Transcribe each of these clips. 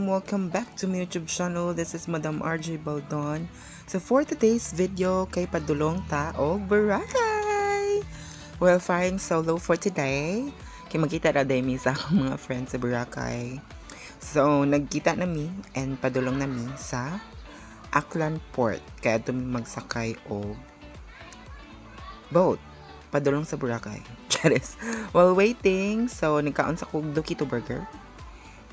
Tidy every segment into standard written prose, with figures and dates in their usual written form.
welcome back to my YouTube channel. This is Madam RJ Baldon. So for today's video, kay padulong ta og Boracay. Well, flying solo for today. Kay magkita ra day mi sa akong mga friends sa Boracay. So nagkita nami and padulong nami sa Aklan Port. Kaya tumi magsakay og boat padulong sa Boracay. Charis. While waiting, so nagkaon sa kog Dukito Burger.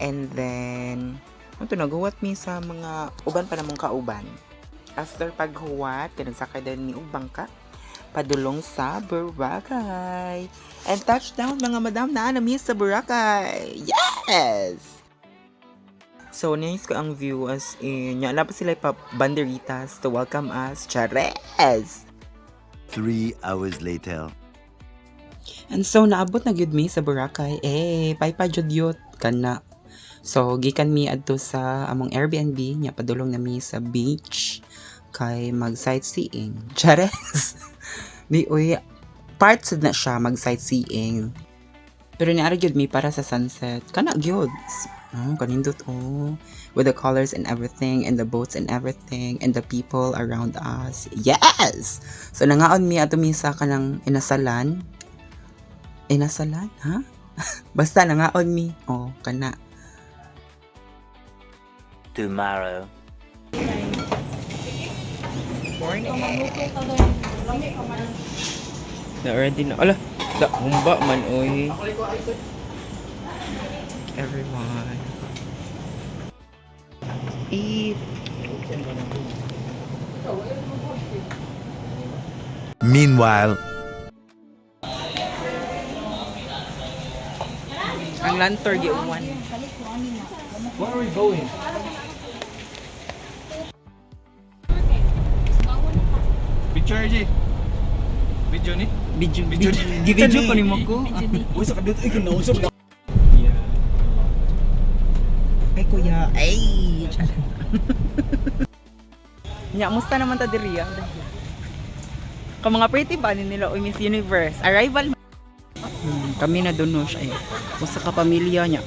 And then, nagahuwat mi sa mga uban pa namong kauban. After paghuwat, nagsakay din ni bangka padulong sa Boracay. And touchdown mga madam na nami sa Boracay. Yes! So, nice ko ang view as in, wala pa sila pa banderitas to welcome us. Chares! 3 hours later. And so, naabot na gyud mi sa Boracay. Paypa jud yut kana. So, gikan mi adto sa among Airbnb, nya padulong na mi sa beach kay mag sightseeing. Chares. Di uy, parts na siya mag sightseeing. Pero niara gyud mi para sa sunset. Kana gyud. Kanindot with the colors and everything and the boats and everything and the people around us. Yes! So nangaon mi ato mi sa kanang inasalan. Inasalan, ha? Basta nangaon mi. Kana. Tomorrow. Morning. Na already na. Ala, da humba man oy. Everyone. Eat. Meanwhile, Ang lantor giuwan. Where are we going? Picture G. Video ni? Video ko ni mo ko. Uy, sa kadito ay kinausap na. Ay kuya, ay. Nya, musta naman ta diri ya? Ka mga pretty ba nila o Miss Universe? Arrival. Kami na doon no siya. Musta ka pamilya niya?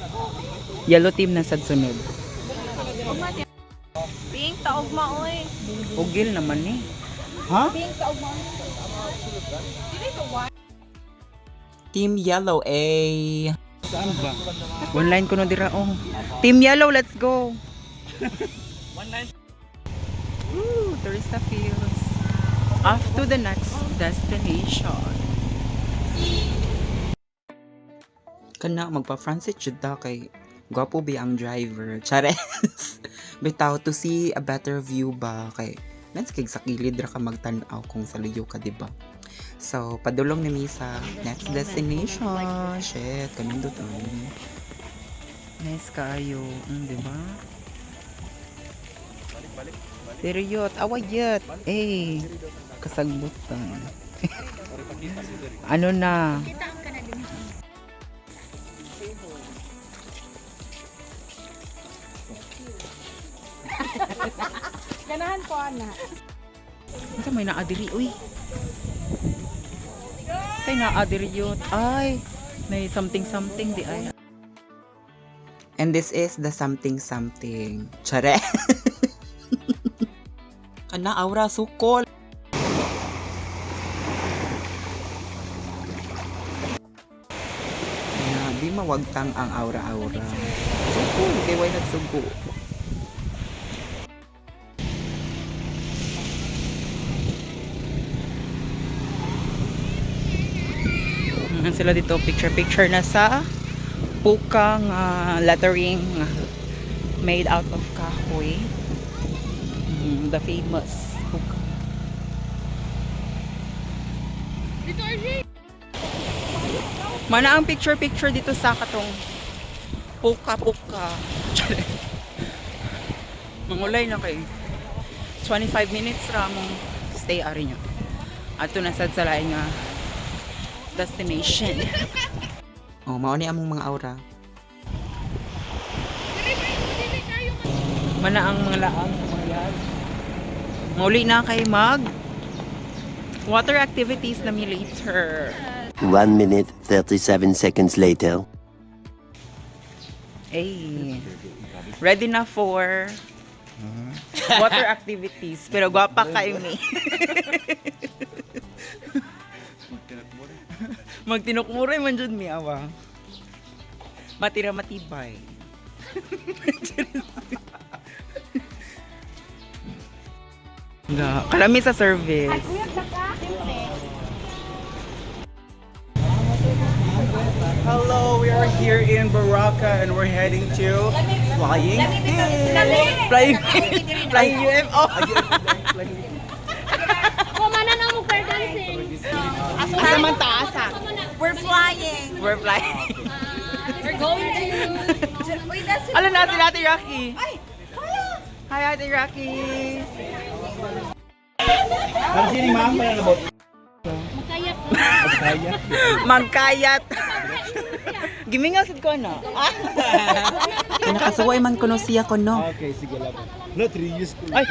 Yellow team na sad sunod. Pink taog maoy. Ugil naman ni. Ha? Pink taog maoy. Dili ko wa. Team Yellow, Saan ba? Online ko no dira Team Yellow, let's go. One line. Woo, Turista feels. Off to the next destination. Kana magpa-Francis jud ta kay gwapo ba ang driver. Chares. Bitaw to see a better view ba kay let's kig sa kilid ra ka magtan-aw kung sa luyo ka, diba? So, padulong na mi sa next destination. Shit, kanindot nice kayo, diba? Seriyot, awayat. Kasagbutan. Ano na? Ganahan ko ana. Ito may naadiri, uy. Kay naadiri yun. Ay, may something di ay. And this is the something. Chare. Kana aura sukol. Di mawagtang ang aura-aura. Sukol, kay way nagsugo. Sila dito picture na sa pukang lettering made out of kahoy. The famous puka. Mana ang picture dito sa katong puka. Mangulay na kay 25 minutes ra mong stay ari nyo. Ato na sad sa lain nga destination. Mao ni among mga aura. Mana ang mga laang sa mga yan. Mauli na kay mag water activities na mi later. 1 minute 37 seconds later. Ay. Ready na for water activities. Pero gwapa ka, Amy. Magtinukmuray man dyan, mi awa. Matira matibay. Kalami sa service. Hello, we are here in Baraka and we're heading to Flying Fish. Flying UFO. Kumanan ang mukha dancing. Asa man taasa. We're flying. We're flying. We're going to... Wait, that's Alam na si Ate Rocky. Ay! Kaya! Hi Ate Rocky. Para sini ma'am, may nabot. Makayat. Kaya. Magkayat. Gimingaw sad ko no. Nakasuway man kuno siya kuno. Okay, sige lang. No, 3 years ko. Ay.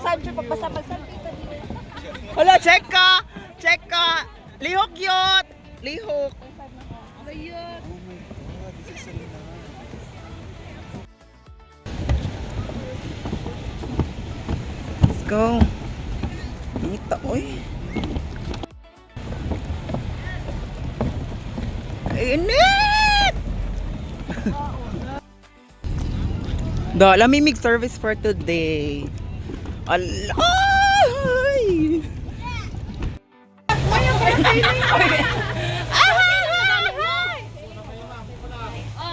Saan siya pagpasapag-sabi ka? Wala, check ka. Check ka. Lihok yot. Lihok. Ayun. Let's go. Ito, oy. Init! Do, lamimig service for today. Alay!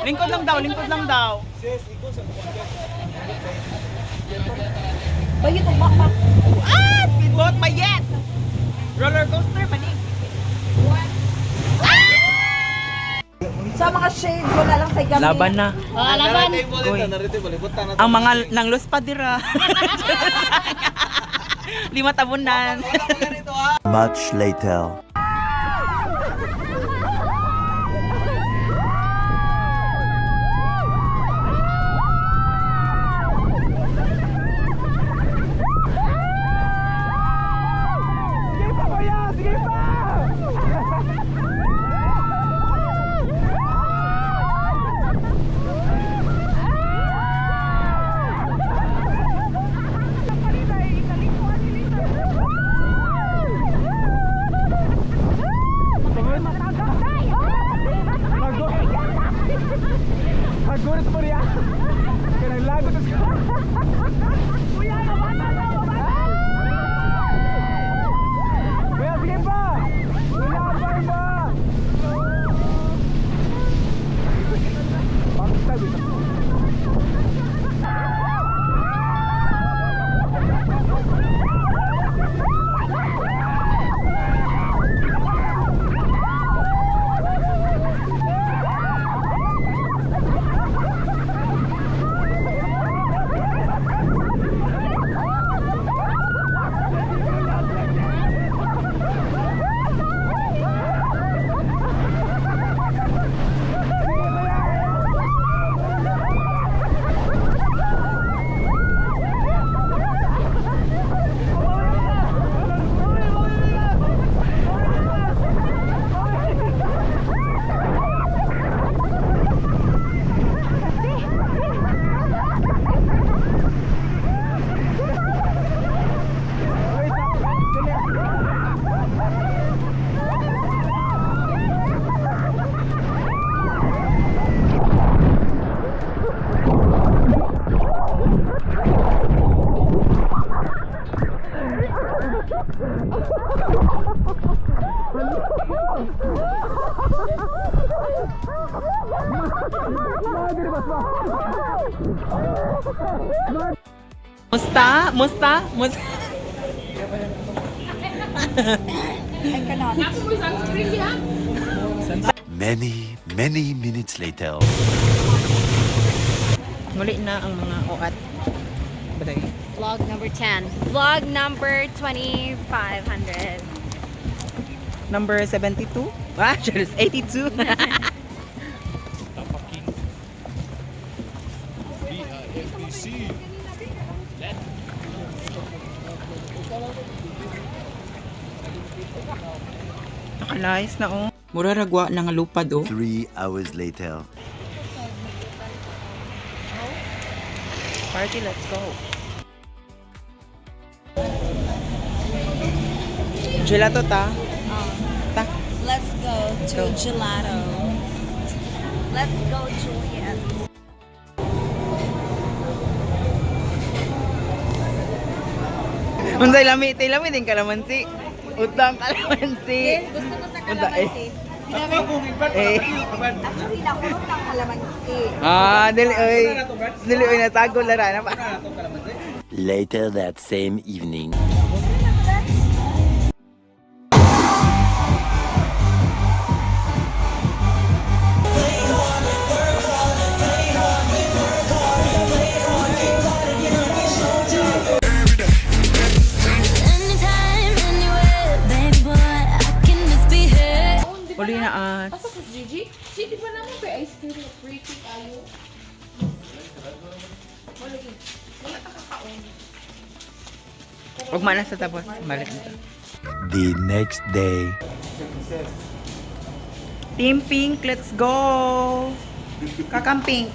Lingkod lang daw, lingkod lang daw. Bagay ito, bakbak. Ah! Speedboat pa yet! Roller coaster pa ni. Sa mga shades, wala lang sa gabi. Laban na. Laban. Ang mga nanglus pa dira. 5 tabunan. Much later. Musta? Musta? Musta? Many minutes later. Muli na ang mga uat. Batay. Vlog number 10. Vlog number 2500. Number 72? Ah, just 82. Nakalayas na oh. Mura ragwa na nga lupad oh. 3 hours later. Party, let's go. Gelato ta? Ta. Let's go to gelato. Let's go, Juliet. Unsay lami, din kalamansi. Utang kalamansi. Gusto ko sa Unta, kalamansi. Eh. Actually, nakulong ng kalamansi. Dili oy natago lara na pa. Later that same evening. Anytime, anywhere, baby boy, I can just be here. Uli na at. Asa ko Gigi? Gigi pa naman ba ice cream na free tea tayo? Wala yun. Wala ka kakaon. Huwag man na sa tapos. Balik na. The next day. Team Pink, let's go! Kakamping.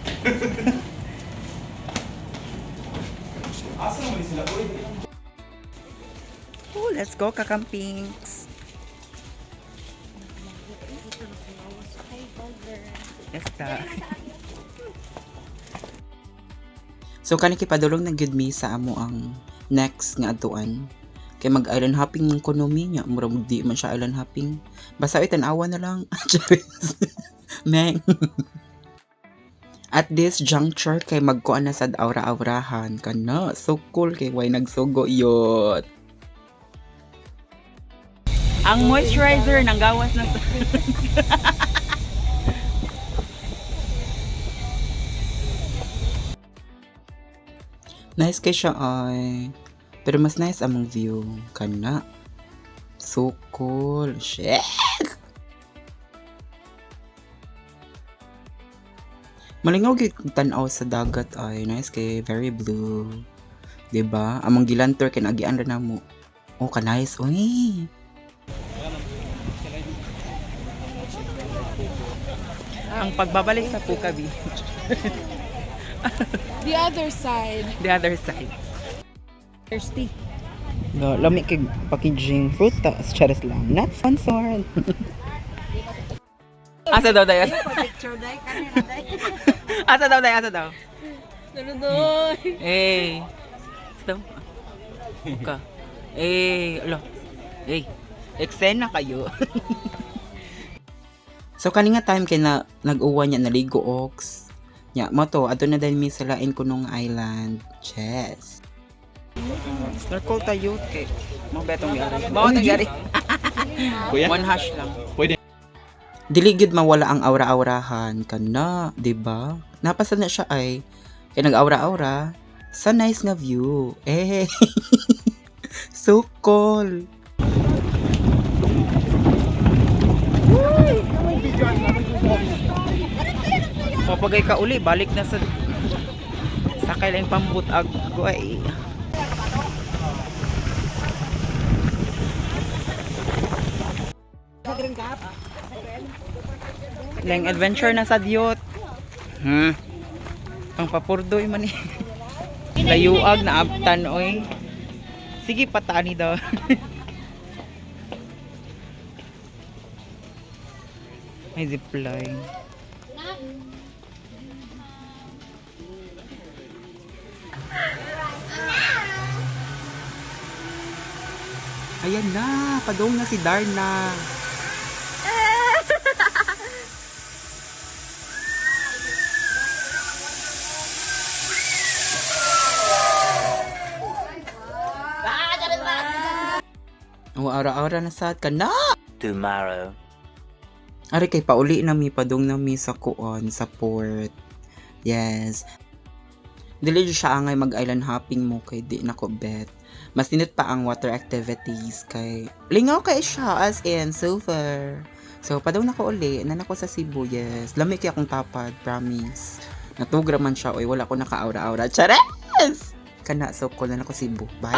Oh, let's go, Kakampinks. Yes, ta. So, kanikipadulong na gyud mi sa amo ang next nga atuan. Kay mag-island hopping ng konomi niya. Murag di man siya island hopping. Basta itanawa na lang. Charis. Meng. At this juncture, kay magkuan na sad aura-aurahan ka na. So cool kay way nagsugo yot. Ang moisturizer nang gawas na sa... Nice kay siya ay. Pero mas nice among view. Kana. So cool. Shit! Malingaw gid tan-aw sa dagat ay. Nice kay very blue. Diba? Among gilantor kay nagian ra namo. Oh, ka nice. Uy. Ang pagbabalik sa Puka Beach. The other side. The other side. Thirsty. No, lami kay packaging fruit tas charas lang. Not sponsored. Asa daw dayo? Picture day, kanina day. Asa daw dayo? Asa daw? Naludoy. Eh. Asa daw? Ka. Eh, alo. Eh. Eksena kayo. So kaninga time kay na nag-uwan niya naligo ox. Nya mo to adto na dahil mi sa lain kunong island. Yes. Snorkel tayo kay mo betong yari. Bawa tong yari. One hash lang. Pwede. Dili gid mawala ang aura-aurahan kana, di ba? Napasa na siya ay kay nag-aura-aura sa nice nga view. Eh. So cool. Mapagay ka uli, balik na sa sakay lang pambut agway. Lang adventure na sa diot. Ang papurdoy man eh. Layuag na abtan oy. Sige patani daw. May zipline. Ayan na, padong na si Darna. O, ara-ara na sad ka na. Tomorrow. Ari kay pauli na mi padong na mi sa kuon sa port. Yes. Dili siya angay mag-island hopping mo kay di nako bet. Mas ninot pa ang water activities kay lingaw kay siya as in super. So padaw na ko uli na nako sa Cebu. Yes. Lami kay akong tapad, promise. Natugra man siya oy wala ko naka-aura-aura. Chares! Kana so cool na nako Cebu. Bye.